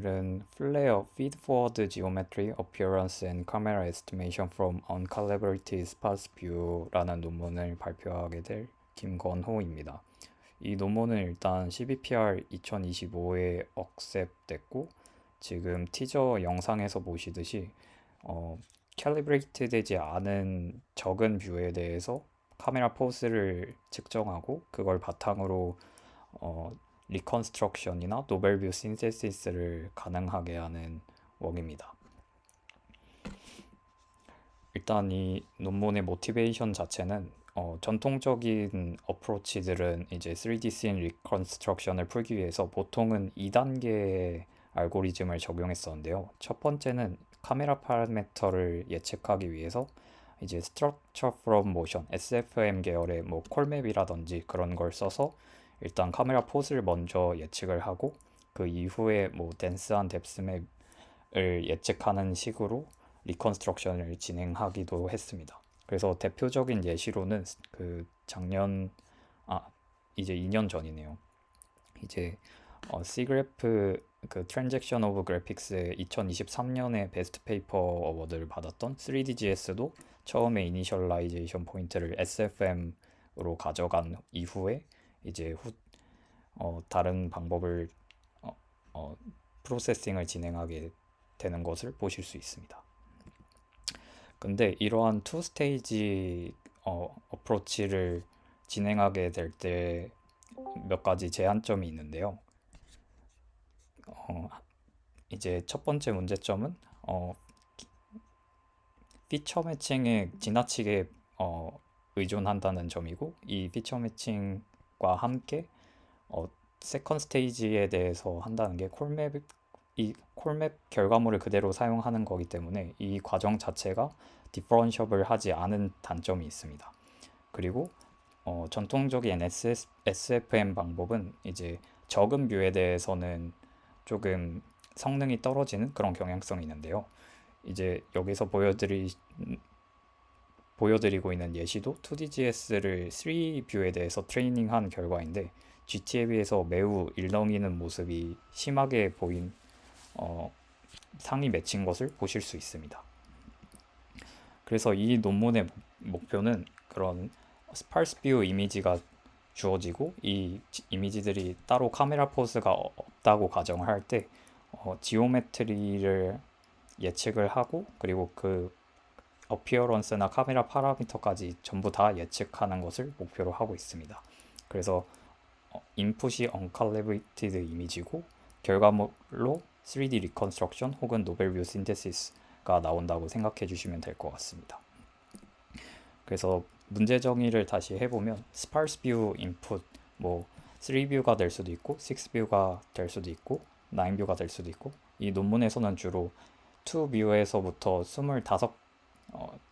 오늘은 Flare Feed-Forward Geometry, Appearance and Camera Estimation from Uncalibrated Sparse View라는 논문을 발표하게 될 김건호입니다. 이 논문은 일단 CBPR 2025에 억셉됐고 지금 티저 영상에서 보시듯이 캘리브레이트 되지 않은 적은 뷰에 대해서 카메라 포스를 측정하고 그걸 바탕으로 리컨스트럭션이나 노벨 뷰 신세시스를 가능하게 하는 웍입니다. 일단 이 논문의 모티베이션 자체는 전통적인 어프로치들은 이제 3D 씬 리컨스트럭션을 풀기 위해서 보통은 2단계의 알고리즘을 적용했었는데요. 첫 번째는 카메라 파라미터를 예측하기 위해서 이제 Structure from Motion, SFM 계열의 뭐 콜맵이라든지 그런 걸 써서 일단 카메라 포즈를 먼저 예측을 하고 그 이후에 뭐 덴스한 뎁스맵을 예측하는 식으로 리컨스트럭션을 진행하기도 했습니다. 그래서 대표적인 예시로는 그 작년 이제 2년 전이네요. 이제 C그래프 그 트랜잭션 오브 그래픽스 2023년에 베스트 페이퍼 어워드를 받았던 3DGS도 처음에 이니셜라이제이션 포인트를 SFM으로 가져간 이후에 이제 다른 방법을 프로세싱을 진행하게 되는 것을 보실 수 있습니다. 근데 이러한 투 스테이지 어프로치를 진행하게 될 때 몇 가지 제한점이 있는데요. 이제 첫 번째 문제점은 피처 매칭에 지나치게 의존한다는 점이고, 이 피처 매칭과 함께 세컨 스테이지에 대해서 한다는 게 콜맵 결과물을 그대로 사용하는 거기 때문에 이 과정 자체가 디퍼런셔블 하지 않은 단점이 있습니다. 그리고 전통적인 SFM 방법은 이제 적은 뷰에 대해서는 조금 성능이 떨어지는 그런 경향성이 있는데요. 이제 여기서 보여드리고 있는 예시도 2DGS를 3뷰에 대해서 트레이닝한 결과인데 GT에 비해서 매우 일렁이는 모습이 심하게 보인 상이 맺힌 것을 보실 수 있습니다. 그래서 이 논문의 목표는 그런 스파르스 뷰 이미지가 주어지고 이 이미지들이 따로 카메라 포스가 없다고 가정을 할 때 지오메트리를 예측을 하고 그리고 그 어피어런스나 카메라 파라미터까지 전부 다 예측하는 것을 목표로 하고 있습니다. 그래서 인풋이 언칼리브레이티드 이미지고 결과물로 3D 리컨스트럭션 혹은 노벨 뷰 신테시스가 나온다고 생각해 주시면 될 것 같습니다. 그래서 문제 정의를 다시 해보면 스파르스 뷰 인풋 뭐 3뷰가 될 수도 있고 6뷰가 될 수도 있고 9뷰가 될 수도 있고, 이 논문에서는 주로 2뷰에서부터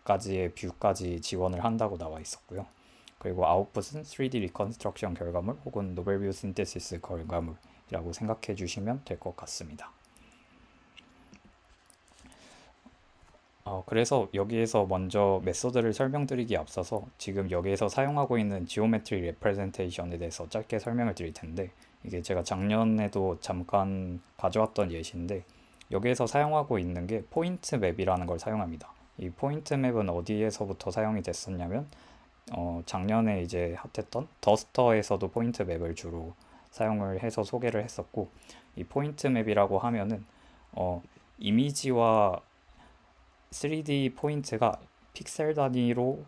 25가지의 뷰까지 지원을 한다고 나와 있었고요. 그리고 아웃풋은 3D 리컨스트럭션 결과물 혹은 노벨 뷰 신테시스 결과물이라고 생각해 주시면 될 것 같습니다. 그래서 여기에서 먼저 메소드를 설명드리기 앞서서 지금 여기에서 사용하고 있는 지오메트리 레프레젠테이션에 대해서 짧게 설명을 드릴 텐데, 이게 제가 작년에도 잠깐 가져왔던 예시인데 여기에서 사용하고 있는 게 포인트 맵이라는 걸 사용합니다. 이 포인트 맵은 어디에서부터 사용이 됐었냐면 작년에 이제 핫했던 더스터에서도 포인트 맵을 주로 사용을 해서 소개를 했었고, 이 포인트 맵이라고 하면은 이미지와 3D 포인트가 픽셀 단위로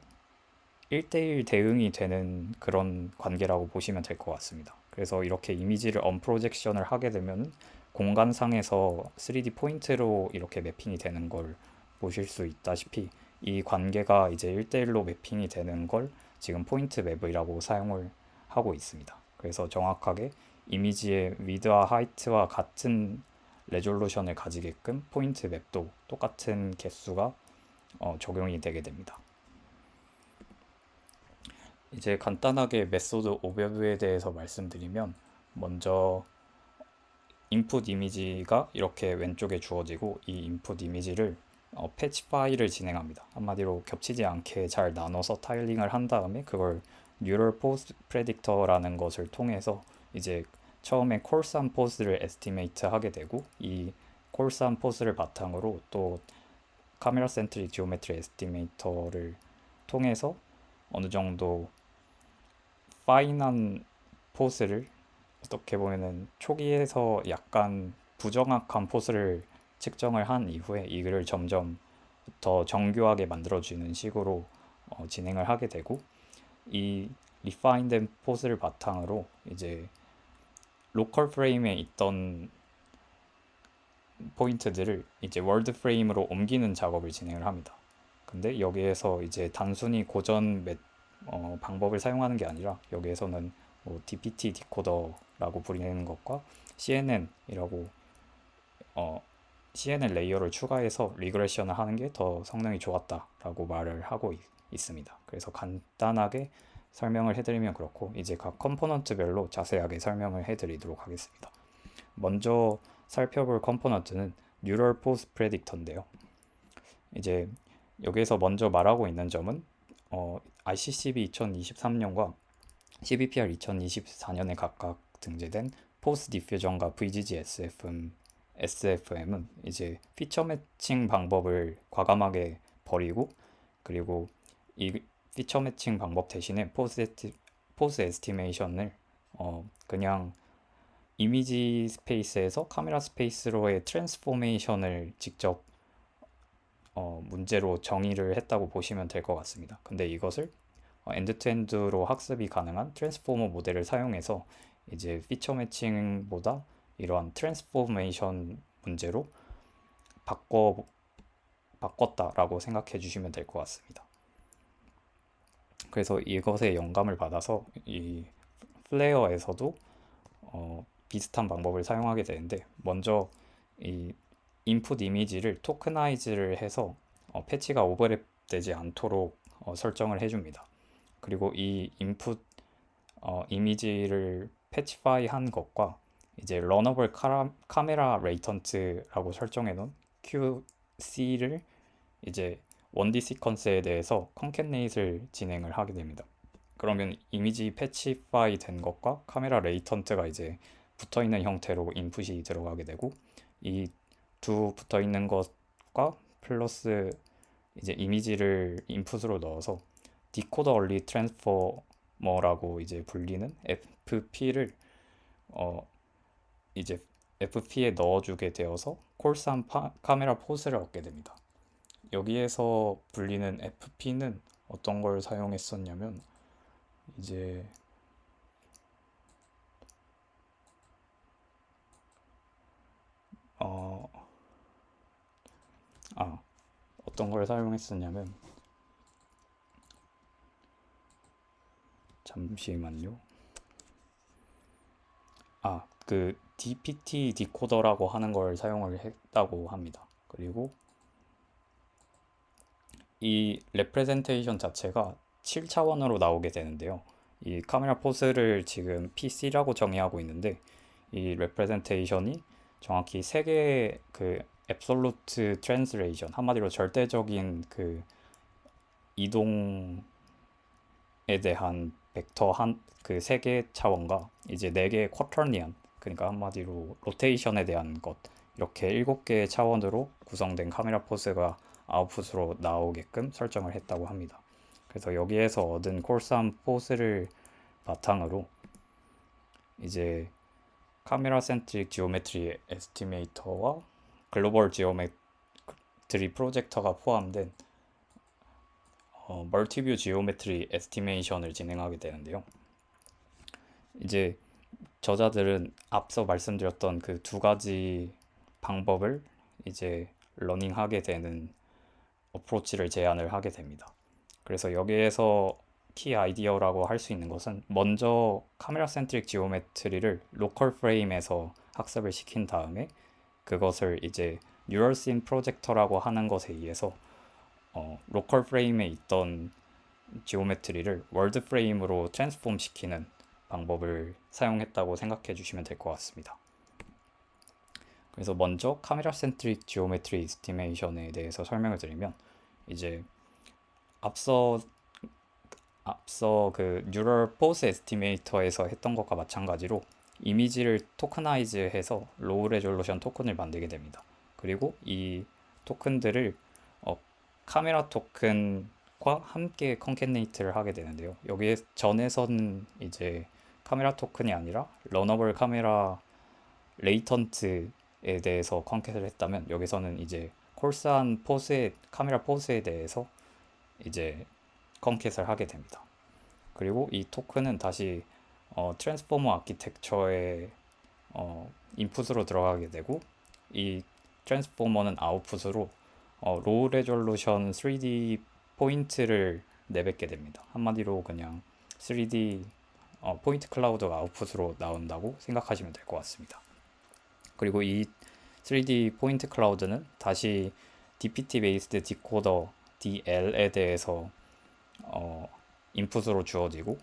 1대1 대응이 되는 그런 관계라고 보시면 될 것 같습니다. 그래서 이렇게 이미지를 언프로젝션을 하게 되면 공간상에서 3D 포인트로 이렇게 매핑이 되는 걸 보실 수 있다시피 이 관계가 이제 1대1로 매핑이 되는 걸 지금 포인트 맵이라고 사용을 하고 있습니다. 그래서 정확하게 이미지의 위드와 하이트와 같은 레졸루션을 가지게끔 포인트 맵도 똑같은 개수가 적용이 되게 됩니다. 이제 간단하게 메소드 오버뷰에 대해서 말씀드리면, 먼저 인풋 이미지가 이렇게 왼쪽에 주어지고 이 인풋 이미지를 패치 파일을 진행합니다. 한마디로 겹치지 않게 잘 나눠서 타일링을 한 다음에 그걸 뉴럴 포스 프레딕터라는 것을 통해서 이제 처음에 콜산 포스를 에스티메이트 하게 되고 이 콜산 포스를 바탕으로 또 카메라 센트릭 지오메트리 에스티메이터를 통해서 어느 정도 파인한 포스를 어떻게 보면은 초기에서 약간 부정확한 포스를 측정을 한 이후에 이를 점점 더 정교하게 만들어주는 식으로 진행을 하게 되고 이 리파인된 포스를 바탕으로 이제 로컬 프레임에 있던 포인트들을 이제 월드 프레임으로 옮기는 작업을 진행을 합니다. 근데 여기에서 이제 단순히 고전 방법을 사용하는 게 아니라 여기에서는 뭐 DPT 디코더라고 부르는 것과 CNN이라고 CNN 레이어를 추가해서 리그레션을 하는 게 더 성능이 좋았다라고 말을 하고 있습니다. 그래서 간단하게 설명을 해드리면 그렇고 이제 각 컴포넌트별로 자세하게 설명을 해드리도록 하겠습니다. 먼저 살펴볼 컴포넌트는 뉴럴 포스 프레딕터인데요. 이제 여기에서 먼저 말하고 있는 점은 ICCB 2023년과 CBPR 2024년에 각각 등재된 포스 디퓨전과 VGG SFM은 이제 피처 매칭 방법을 과감하게 버리고 그리고 이 피처 매칭 방법 대신에 포스 에스티메이션을 그냥 이미지 스페이스에서 카메라 스페이스로의 트랜스포메이션을 직접 문제로 정의를 했다고 보시면 될 것 같습니다. 근데 이것을 엔드투엔드로 학습이 가능한 트랜스포머 모델을 사용해서 이제 피처 매칭보다 이러한 트랜스포메이션 문제로 바꿨다라고 생각해 주시면 될 것 같습니다. 그래서 이것에 영감을 받아서 이 플레어에서도 비슷한 방법을 사용하게 되는데 먼저 이 인풋 이미지를 토크나이즈를 해서 패치가 오버랩 되지 않도록 설정을 해줍니다. 그리고 이 인풋 이미지를 패치파이 한 것과 이제 러너블 카메라 레이턴트라고 설정해 놓은 QC를 이제 1D 시퀀스에 대해서 컨캣네이트를 진행을 하게 됩니다. 그러면 이미지 패치파이 된 것과 카메라 레이턴트가 이제 붙어 있는 형태로 인풋이 들어가게 되고 이 두 붙어 있는 것과 플러스 이제 이미지를 인풋으로 넣어서 디코더 얼리 트랜스포머라고 이제 불리는 FP를 이제 FP에 넣어주게 되어서 콜산 카메라 포스를 얻게 됩니다. 여기에서 불리는 FP는 어떤 걸 사용했었냐면 이제 어떤 걸 사용했었냐면 잠시만요. 그 DPT 디코더라고 하는 걸 사용을 했다고 합니다. 그리고 이 레프레젠테이션 자체가 7차원으로 나오게 되는데요. 이 카메라 포스를 지금 PC라고 정의하고 있는데 이 레프레젠테이션이 정확히 세 개의 그 앱솔루트 트랜스레이션 한마디로 절대적인 그 이동에 대한 벡터 그 세 개 차원과 이제 네 개의 쿼터니언 그러니까 한마디로 로테이션에 대한 것 이렇게 7개의 차원으로 구성된 카메라 포스가 아웃풋으로 나오게끔 설정을 했다고 합니다. 그래서 여기에서 얻은 콜산 포스를 바탕으로 이제 카메라 센트릭 지오메트리 에스티메이터와 글로벌 지오메트리 프로젝터가 포함된 멀티뷰 지오메트리 에스티메이션을 진행하게 되는데요. 이제 저자들은 앞서 말씀드렸던 그 두 가지 방법을 이제 러닝하게 되는 어프로치를 제안을 하게 됩니다. 그래서 여기에서 키 아이디어라고 할 수 있는 것은 먼저 카메라 센트릭 지오메트리를 로컬 프레임에서 학습을 시킨 다음에 그것을 이제 뉴럴씬 프로젝터라고 하는 것에 의해서 로컬 프레임에 있던 지오메트리를 월드 프레임으로 트랜스폼 시키는 방법을 사용했다고 생각해 주시면 될 것 같습니다. 그래서 먼저 카메라 센트릭 지오메트리 에스티메이션에 대해서 설명을 드리면 이제 앞서 그 뉴럴 포스 에스티메이터에서 했던 것과 마찬가지로 이미지를 토크나이즈해서 로우 레졸루션 토큰을 만들게 됩니다. 그리고 이 토큰들을 카메라 토큰과 함께 컨캐네이트를 하게 되는데요. 여기에 전에서는 이제 카메라 토큰이 아니라 러너블 카메라 레이턴트에 대해서 컨캐를 했다면, 여기서는 이제 콜스한 포스의 카메라 포스에 대해서 이제 컨캐를 하게 됩니다. 그리고 이 토큰은 다시 트랜스포머 아키텍처의 인풋으로 들어가게 되고, 이 트랜스포머는 아웃풋으로 로우 레졸루션 3D 포인트를 내뱉게 됩니다. 한마디로 그냥 3D 포인트 클라우드가 아웃풋으로 나온다고 생각하시면 될 것 같습니다. 그리고 이 3D 포인트 클라우드는 다시 DPT 베이스드 디코더 DL에 대해서 인풋으로 주어지고,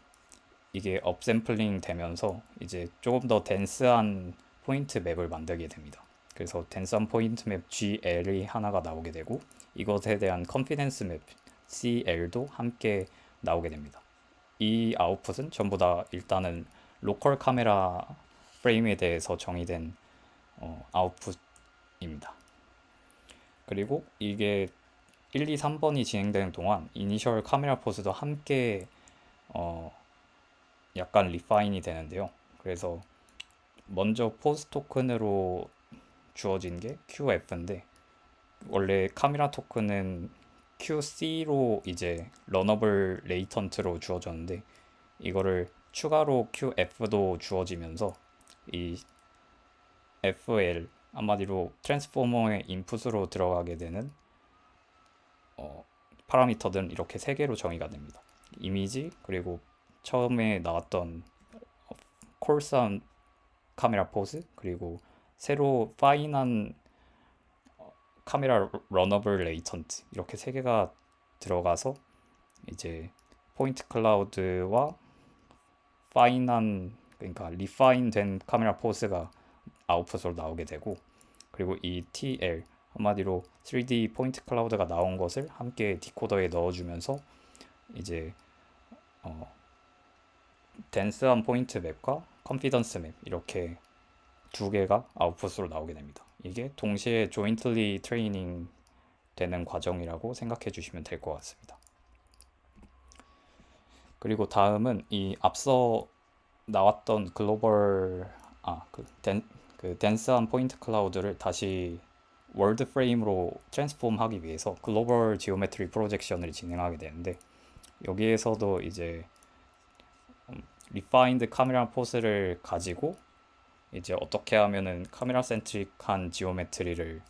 이게 업샘플링 되면서 이제 조금 더 덴스한 포인트 맵을 만들게 됩니다. 그래서 덴스한 포인트 맵 GL이 하나가 나오게 되고, 이것에 대한 컨피던스 맵 CL도 함께 나오게 됩니다. 이 아웃풋은 전부 다 일단은 로컬 카메라 프레임에 대해서 정의된 아웃풋입니다. 그리고 이게 1, 2, 3번이 진행되는 동안 이니셜 카메라 포즈도 함께 약간 리파인이 되는데요. 그래서 먼저 포즈 토큰으로 주어진 게 QF인데, 원래 카메라 토큰은 QC로 이제 러너블 레이턴트로 주어졌는데, 이거를 추가로 QF도 주어지면서 이 FL, 한마디로 트랜스포머의 인풋으로 들어가게 되는 파라미터들은 이렇게 세 개로 정의가 됩니다. 이미지, 그리고 처음에 나왔던 콜스한 카메라 포즈, 그리고 새로 파인한 카메라 러너블 레이턴트, 이렇게 세 개가 들어가서 이제 포인트 클라우드와 파인한, 그러니까 리파인 된 카메라 포즈가 아웃풋으로 나오게 되고, 그리고 이 TL, 한마디로 3D 포인트 클라우드가 나온 것을 함께 디코더에 넣어주면서 이제 덴스한 포인트 맵과 컨피던스 맵, 이렇게 두 개가 아웃풋으로 나오게 됩니다. 이게 동시에 조인틀리 트레이닝 되는 과정이라고 생각해 주시면 될 것 같습니다. 그리고 다음은 이 앞서 나왔던 글로벌 덴스한 포인트 클라우드를 다시 월드 프레임으로 트랜스폼 하기 위해서 글로벌 지오메트리 프로젝션을 진행하게 되는데, 여기에서도 이제 리파인드 카메라 포스를 가지고 이제 어떻게 하면은 카메라 센트릭한 지오메트리를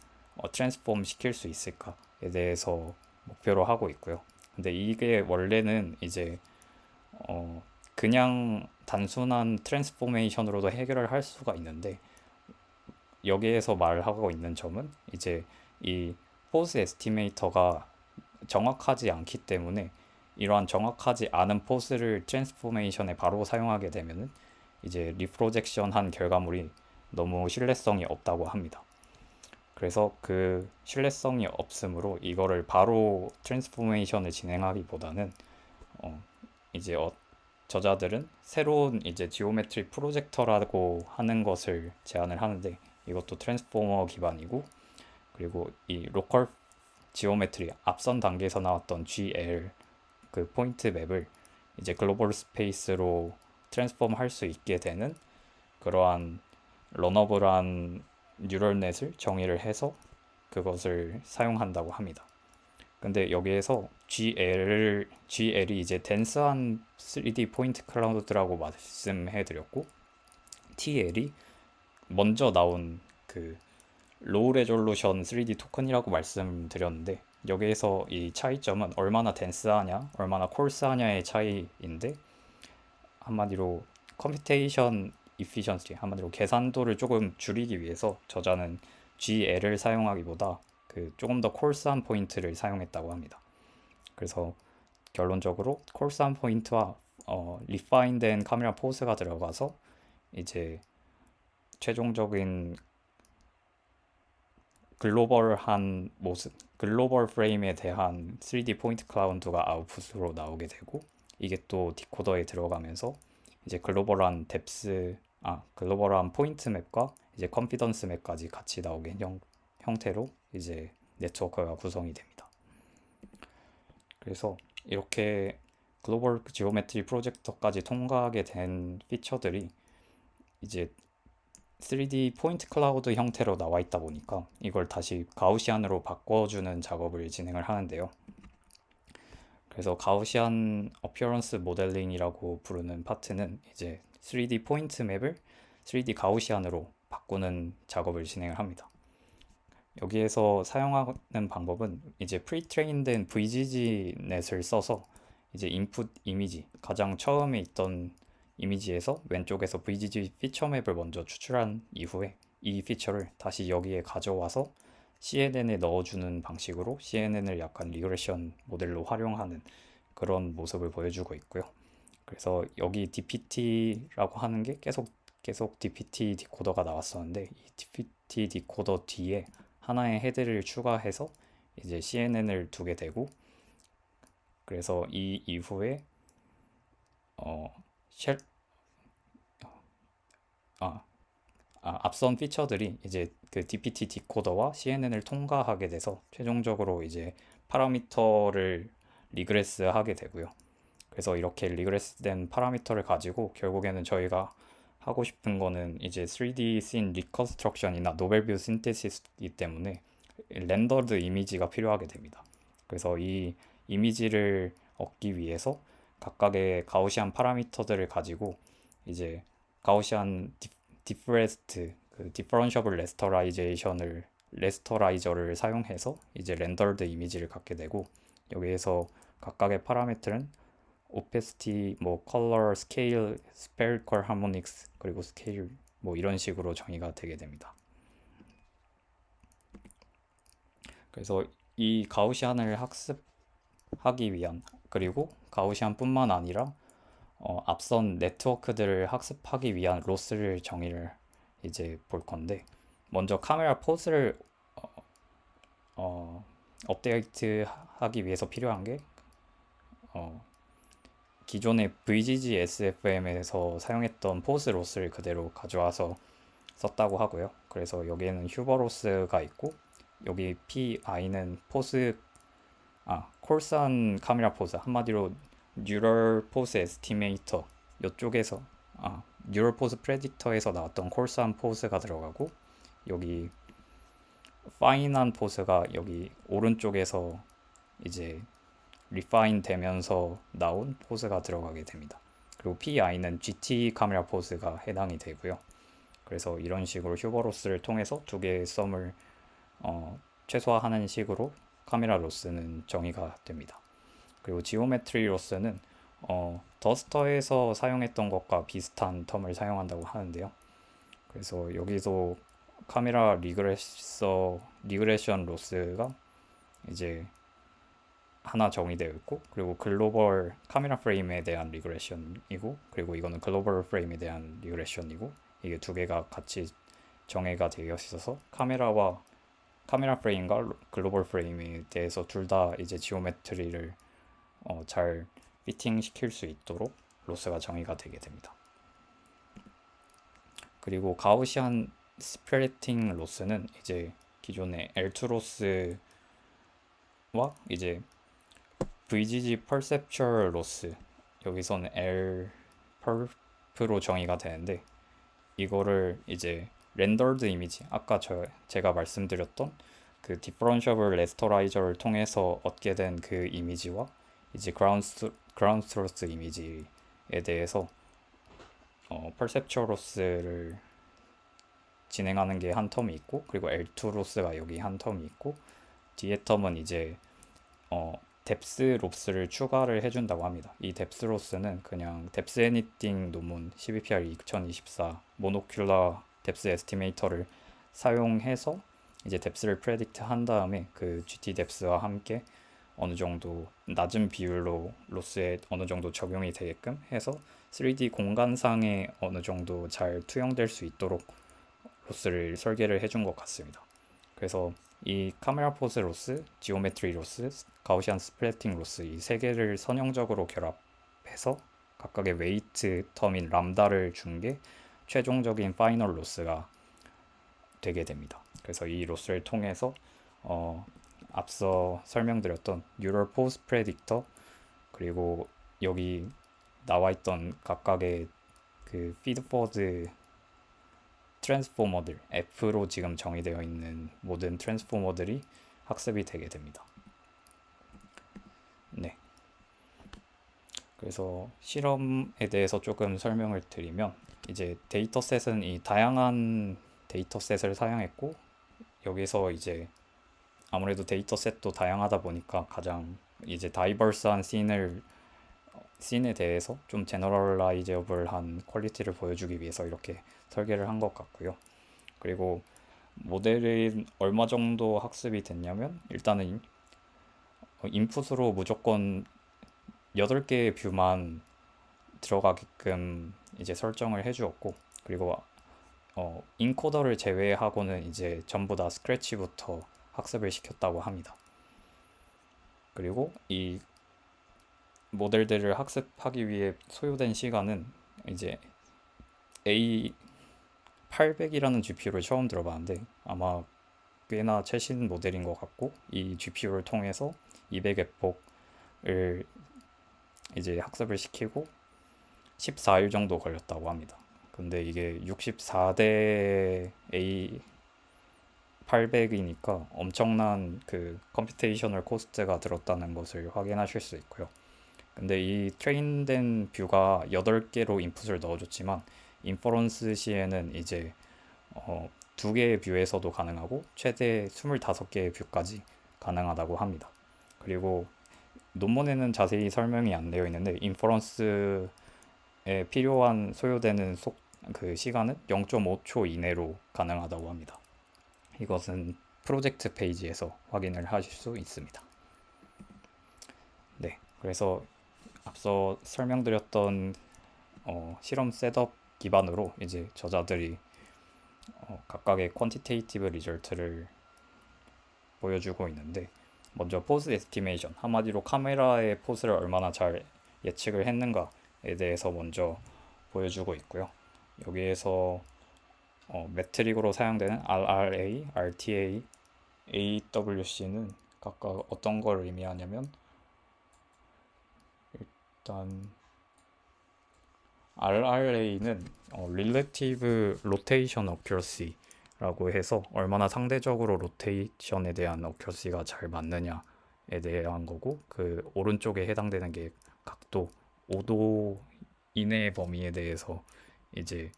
트랜스폼 시킬 수 있을까에 대해서 목표로 하고 있고요. 근데 이게 원래는 이제 그냥 단순한 트랜스포메이션으로도 해결을 할 수가 있는데, 여기에서 말하고 있는 점은 이제 이 포스 에스티메이터가 정확하지 않기 때문에, 이러한 정확하지 않은 포스를 트랜스포메이션에 바로 사용하게 되면은 이제 리프로젝션 한 결과물이 너무 신뢰성이 없다고 합니다. 그래서 그 신뢰성이 없으므로 이거를 바로 트랜스포메이션을 진행하기보다는 이제 저자들은 새로운 이제 지오메트리 프로젝터라고 하는 것을 제안을 하는데, 이것도 트랜스포머 기반이고, 그리고 이 로컬 지오메트리 앞선 단계에서 나왔던 GL 그 포인트 맵을 이제 글로벌 스페이스로 트랜스폼 할 수 있게 되는 그러한 러너블한 뉴럴넷을 정의를 해서 그것을 사용한다고 합니다. 근데 여기에서 GL이 이제 덴스한 3D 포인트 클라우드라고 말씀해 드렸고, TL이 먼저 나온 그 로우 레졸루션 3D 토큰이라고 말씀드렸는데, 여기에서 이 차이점은 얼마나 덴스하냐, 얼마나 콜스하냐의 차이인데, 한마디로 컴퓨테이션 이피션시, 한마디로 계산도를 조금 줄이기 위해서 저자는 GL을 사용하기보다 그 조금 더 콜스한 포인트를 사용했다고 합니다. 그래서 결론적으로 콜스한 포인트와 리파인된 카메라 포스가 들어가서 이제 최종적인 글로벌한 모습, 글로벌 프레임에 대한 3D 포인트 클라우드가 아웃풋으로 나오게 되고, 이게 또 디코더에 들어가면서 이제 글로벌한 글로벌한 포인트 맵과 이제 컨피던스 맵까지 같이 나오게 형태로 이제 네트워크가 구성이 됩니다. 그래서 이렇게 글로벌 지오메트리 프로젝터까지 통과하게 된 피처들이 이제 3D 포인트 클라우드 형태로 나와 있다 보니까 이걸 다시 가우시안으로 바꿔주는 작업을 진행을 하는데요. 그래서 가우시안 어피어런스 모델링이라고 부르는 파트는 이제 3D 포인트 맵을 3D 가우시안으로 바꾸는 작업을 진행을 합니다. 여기에서 사용하는 방법은 이제 프리트레인된 VGG 넷을 써서 이제 인풋 이미지, 가장 처음에 있던 이미지에서 왼쪽에서 VGG 피처 맵을 먼저 추출한 이후에 이 피처를 다시 여기에 가져와서 CNN에 넣어주는 방식으로 CNN을 약간 리그레션 모델로 활용하는 그런 모습을 보여주고 있고요. 그래서 여기 DPT라고 하는 게 계속 DPT 디코더가 나왔었는데 이 DPT 디코더 뒤에 하나의 헤드를 추가해서 이제 CNN을 두게 되고, 그래서 이 이후에 쉘 앞선 피처들이 이제 그 DPT 디코더와 CNN을 통과하게 돼서 최종적으로 이제 파라미터를 리그레스 하게 되고요. 그래서 이렇게 리그레스된 파라미터를 가지고 결국에는 저희가 하고 싶은 거는 이제 3D 씬 리컨스트럭션이나 노벨 뷰 신테시스이기 때문에 렌더드 이미지가 필요하게 됩니다. 그래서 이 이미지를 얻기 위해서 각각의 가우시안 파라미터들을 가지고 이제 가우시안 디프레스트 그 디퍼런셔블 레스터라이저를 사용해서 이제 렌더드 이미지를 갖게 되고, 여기에서 각각의 파라미터는 오페시티, 뭐 컬러, 스케일, 스페리컬 하모닉스, 그리고 스케일 뭐 이런 식으로 정의가 되게 됩니다. 그래서 이 가우시안을 학습하기 위한, 그리고 가우시안뿐만 아니라 앞선 네트워크들을 학습하기 위한 로스를 정의를 이제 볼 건데, 먼저 카메라 포즈를 업데이트 하기 위해서 필요한 게 기존의 VGG SFM에서 사용했던 포즈 로스를 그대로 가져와서 썼다고 하고요. 그래서 여기에는 휴버 로스가 있고, 여기 PI는 콜산 카메라 포즈, 한마디로 뉴럴 포즈 에스티메이터, 이쪽에서 뉴럴 포즈 프레딕터에서 나왔던 콜산 포즈가 들어가고, 여기 파인한 포즈가 여기 오른쪽에서 이제 리파인 되면서 나온 포즈가 들어가게 됩니다. 그리고 PI는 GT 카메라 포즈가 해당이 되고요. 그래서 이런 식으로 휴버로스를 통해서 두 개의 썸을 최소화하는 식으로 카메라 로스는 정의가 됩니다. 그리고 지오메트리 로스는 더스터에서 사용했던 것과 비슷한 텀을 사용한다고 하는데요. 그래서 여기서 카메라 리그레션 로스가 이제 하나 정의되어 있고, 그리고 글로벌 카메라 프레임에 대한 리그레션이고, 그리고 이거는 글로벌 프레임에 대한 리그레션이고, 이게 두 개가 같이 정의가 되어 있어서 카메라 프레임과 글로벌 프레임에 대해서 둘 다 이제 지오메트리를 잘 피팅 시킬 수 있도록 로스가 정의가 되게 됩니다. 그리고 가우시안 스프레팅 로스는 이제 기존의 L2 로스와 이제 VGG 퍼셉츄얼 로스, 여기서는 L 퍼프로 정의가 되는데, 이거를 이제 렌더드 이미지, 아까 제가 말씀드렸던 그 디퍼런셔블 레스터라이저를 통해서 얻게 된 그 이미지와 이제 그라운드 트루스 이미지에 대해서 퍼셉츄얼 로스를 진행하는 게 한 텀이 있고, 그리고 L2 로스가 여기 한 텀이 있고, 뒤에 텀은 이제 뎁스 로스를 추가를 해준다고 합니다. 이 뎁스 로스는 그냥 뎁스 애니띵 논문 12PR 2024 모노큘러 뎁스 에스티메이터를 사용해서 이제 뎁스를 프레딕트 한 다음에 그 GT 뎁스와 함께 어느 정도 낮은 비율로 로스에 어느 정도 적용이 되게끔 해서 3D 공간상에 어느 정도 잘 투영될 수 있도록 로스를 설계를 해준 것 같습니다. 그래서 이 카메라 포즈 로스, 지오메트리 로스, 가우시안 스프레팅 로스, 이 세 개를 선형적으로 결합해서 각각의 웨이트 텀인 람다를 준 게 최종적인 파이널 로스가 되게 됩니다. 그래서 이 로스를 통해서 앞서 설명드렸던 뉴럴 포스 프레딕터, 그리고 여기 나와 있던 각각의 그 피드포드 트랜스포머들, F로 지금 정의되어 있는 모든 트랜스포머들이 학습이 되게 됩니다. 네. 그래서 실험에 대해서 조금 설명을 드리면, 이제 데이터셋은 이 다양한 데이터셋을 사용했고, 여기서 이제 아무래도 데이터셋도 다양하다 보니까 가장 이제 다이버스한 씬에 대해서 좀 제너럴라이저블한 퀄리티를 보여주기 위해서 이렇게 설계를 한 것 같고요. 그리고 모델은 얼마 정도 학습이 됐냐면, 일단은 인풋으로 무조건 8개의 뷰만 들어가게끔 이제 설정을 해주었고, 그리고 인코더를 제외하고는 이제 전부 다 스크래치부터 학습을 시켰다고 합니다. 그리고 이 모델들을 학습하기 위해 소요된 시간은 이제 A800이라는 GPU를 처음 들어봤는데 아마 꽤나 최신 모델인 것 같고, 이 GPU를 통해서 200에폭을 이제 학습을 시키고 14일 정도 걸렸다고 합니다. 근데 이게 64대 A800이니까 엄청난 그 컴퓨테이셔널 코스트가 들었다는 것을 확인하실 수 있고요. 근데 이 트레인된 뷰가 8개로 인풋을 넣어줬지만 인퍼런스 시에는 이제 2개의 뷰에서도 가능하고 최대 25개의 뷰까지 가능하다고 합니다. 그리고 논문에는 자세히 설명이 안 되어 있는데 인퍼런스에 필요한 소요되는 그 시간은 0.5초 이내로 가능하다고 합니다. 이것은 프로젝트 페이지에서 확인을 하실 수 있습니다. 네, 그래서 앞서 설명드렸던 실험 셋업 기반으로 이제 저자들이 각각의 퀀티테이티브 리절트를 보여주고 있는데, 먼저 포즈 에스티메이션, 한마디로 카메라의 포즈를 얼마나 잘 예측을 했는가에 대해서 먼저 보여주고 있고요. 여기에서 매트릭으로 사용되는 RRA, RTA, AWC는 각각 어떤 걸 의미하냐면, 일단 RRA는 Relative Rotation Accuracy라고 해서 얼마나 상대적으로 로테이션에 대한 어큐러시가 잘 맞느냐에 대한 거고, 그 오른쪽에 해당되는 게 각도 5도 이내의 범위에 대해서 이제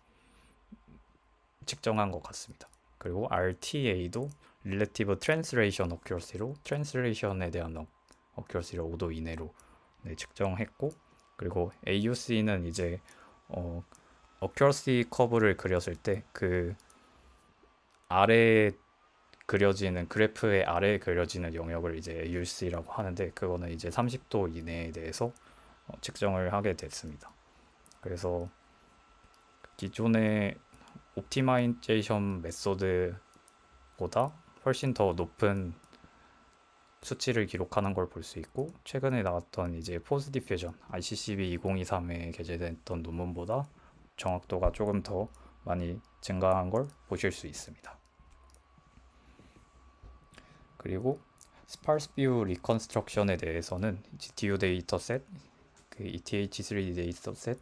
측정한 것 같습니다. 그리고 RTA도 Relative Translation Accuracy로 트랜슬레이션에 대한 어큐러시를 5도 이내로 측정했고, 그리고 AUC는 이제 어큐러시 커브를 그렸을 때 그 아래에 그려지는 그래프의 아래에 그려지는 영역을 이제 AUC라고 하는데, 그거는 이제 30도 이내에 대해서 측정을 하게 됐습니다. 그래서 기존의 옵티마이제이션 메소드보다 훨씬 더 높은 수치를 기록하는 걸 볼 수 있고, 최근에 나왔던 이제 포스 디퓨전 ICCB 2023에 게재됐던 논문보다 정확도가 조금 더 많이 증가한 걸 보실 수 있습니다. 그리고 스파스 뷰 리컨스트럭션에 대해서는 GTU 데이터셋, 그 ETH3 데이터셋,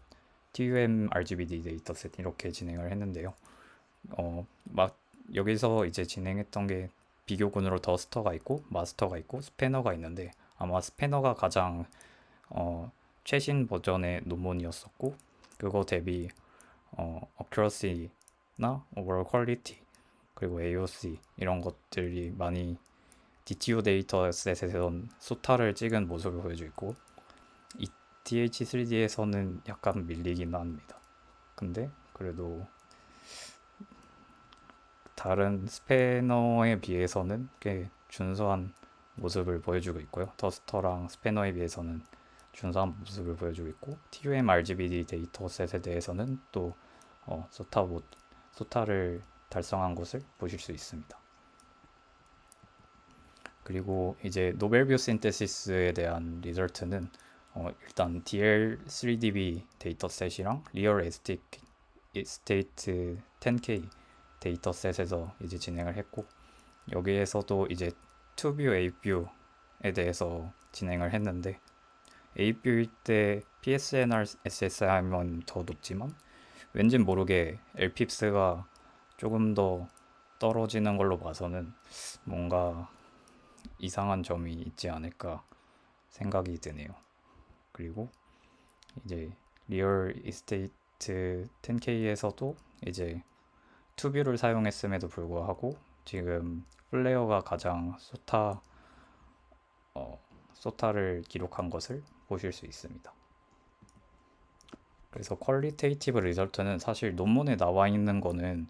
TUM RGBD 데이터셋 이렇게 진행을 했는데요. 여기서 이제 진행했던 게 비교군으로 더스터가 있고 마스터가 있고 스패너가 있는데, 아마 스패너가 가장 최신 버전의 논문이었었고, 그거 대비 어큐러시나 오버롤 퀄리티 그리고 AOC 이런 것들이 많이 DTU 데이터셋에선 소타를 찍은 모습을 보여주고 있고, ETH3D에서는 약간 밀리긴 합니다. 근데 그래도 다른 스패너에 비해서는 꽤 준수한 모습을 보여주고 있고요. 더스터랑 스패너에 비해서는 준수한 모습을 보여주고 있고, TUM RGBD 데이터셋에 대해서는 또 소타를 달성한 것을 보실 수 있습니다. 그리고 이제 노벨 뷰 신테시스에 대한 리절트는 일단 DL3DB 데이터셋이랑 리얼 에스틱 이스테이트 10K 데이터셋에서 이제 진행을 했고, 여기에서도 이제 투뷰, 에이뷰에 대해서 진행을 했는데, 에이뷰일 때 PSNR, SSI 하면 더 높지만 왠진 모르게 LPIPS가 조금 더 떨어지는 걸로 봐서는 뭔가 이상한 점이 있지 않을까 생각이 드네요. 그리고 이제 리얼 이스테이트 10K에서도 이제 투뷰를 사용했음에도 불구하고 지금 플레어가 가장 소타를 기록한 것을 보실 수 있습니다. 그래서 퀄리테이티브 리절트는 사실 논문에 나와 있는 거는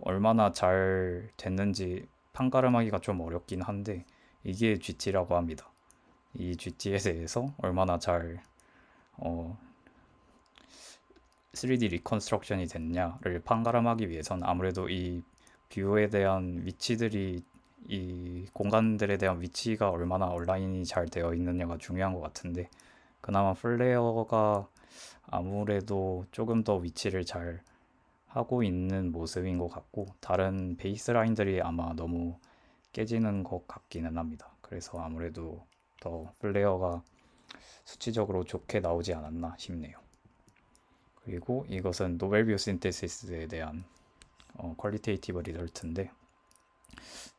얼마나 잘 됐는지 판가름하기가 좀 어렵긴 한데, 이게 GT라고 합니다. 이 GT에 대해서 얼마나 잘 3D 리컨스트럭션이 됐냐를 판가름하기 위해서는 아무래도 이 뷰에 대한 위치들이, 이 공간들에 대한 위치가 얼마나 얼라인이 잘 되어 있느냐가 중요한 것 같은데, 그나마 플레어가 아무래도 조금 더 위치를 잘 하고 있는 모습인 것 같고, 다른 베이스라인들이 아마 너무 깨지는 것 같기는 합니다. 그래서 아무래도 더 플레어가 수치적으로 좋게 나오지 않았나 싶네요. 그리고 이것은 노벨 뷰 신테시스에 대한 퀄리테이티브 리절트인데,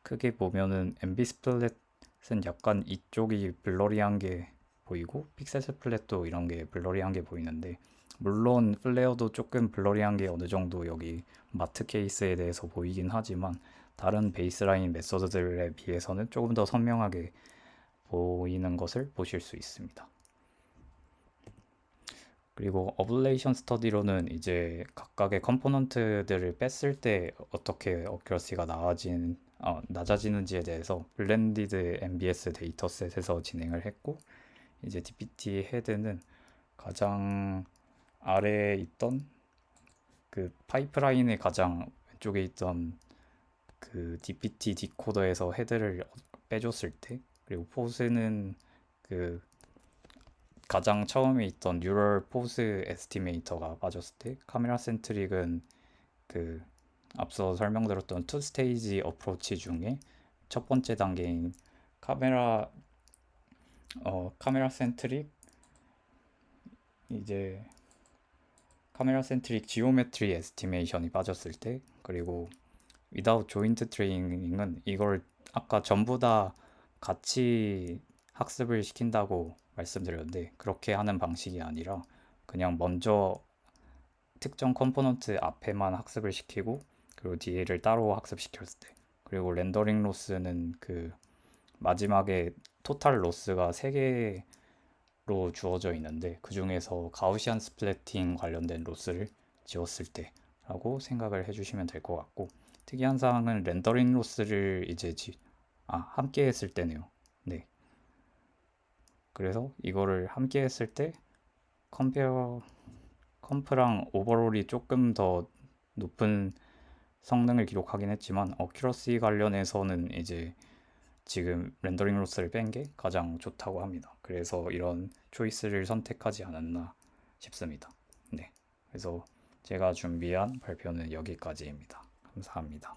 크게 보면은 MB 스플랫은 약간 이쪽이 블러리한 게 보이고, 픽셀 스플랫도 이런 게 블러리한 게 보이는데, 물론 플레어도 조금 블러리한 게 어느 정도 여기 마트 케이스에 대해서 보이긴 하지만 다른 베이스라인 메서드들에 비해서는 조금 더 선명하게 보이는 것을 보실 수 있습니다. 그리고 어블레이션 스터디로는 이제 각각의 컴포넌트들을 뺐을 때 어떻게 어큐러시가 낮아지는지에 대해서 블렌디드 MBS 데이터셋에서 진행을 했고, 이제 DPT 헤드는 가장 아래에 있던 그 파이프라인의 가장 왼쪽에 있던 그 DPT 디코더에서 헤드를 빼줬을 때, 그리고 포스는 그 가장 처음에 있던 뉴럴 포즈 에스티메이터가 빠졌을 때, 카메라 센트릭은 그 앞서 설명드렸던 투 스테이지 어프로치 중에 첫 번째 단계인 카메라 카메라 센트릭 이제 카메라 센트릭 지오메트리 에스티메이션이 빠졌을 때, 그리고 without joint training은 이걸 아까 전부 다 같이 학습을 시킨다고 말씀드렸는데, 그렇게 하는 방식이 아니라 그냥 먼저 특정 컴포넌트 앞에만 학습을 시키고 그리고 뒤를 따로 학습시켰을 때, 그리고 렌더링 로스는 그 마지막에 토탈 로스가 3개로 주어져 있는데 그 중에서 가우시안 스플래팅 관련된 로스를 지웠을 때라고 생각을 해주시면 될 것 같고, 특이한 사항은 렌더링 로스를 이제 함께 했을 때네요. 네. 그래서 이거를 함께 했을 때 컴프랑 오버롤이 조금 더 높은 성능을 기록하긴 했지만, 어큐러시 관련해서는 이제 지금 렌더링 로스를 뺀 게 가장 좋다고 합니다. 그래서 이런 초이스를 선택하지 않았나 싶습니다. 네. 그래서 제가 준비한 발표는 여기까지입니다. 감사합니다.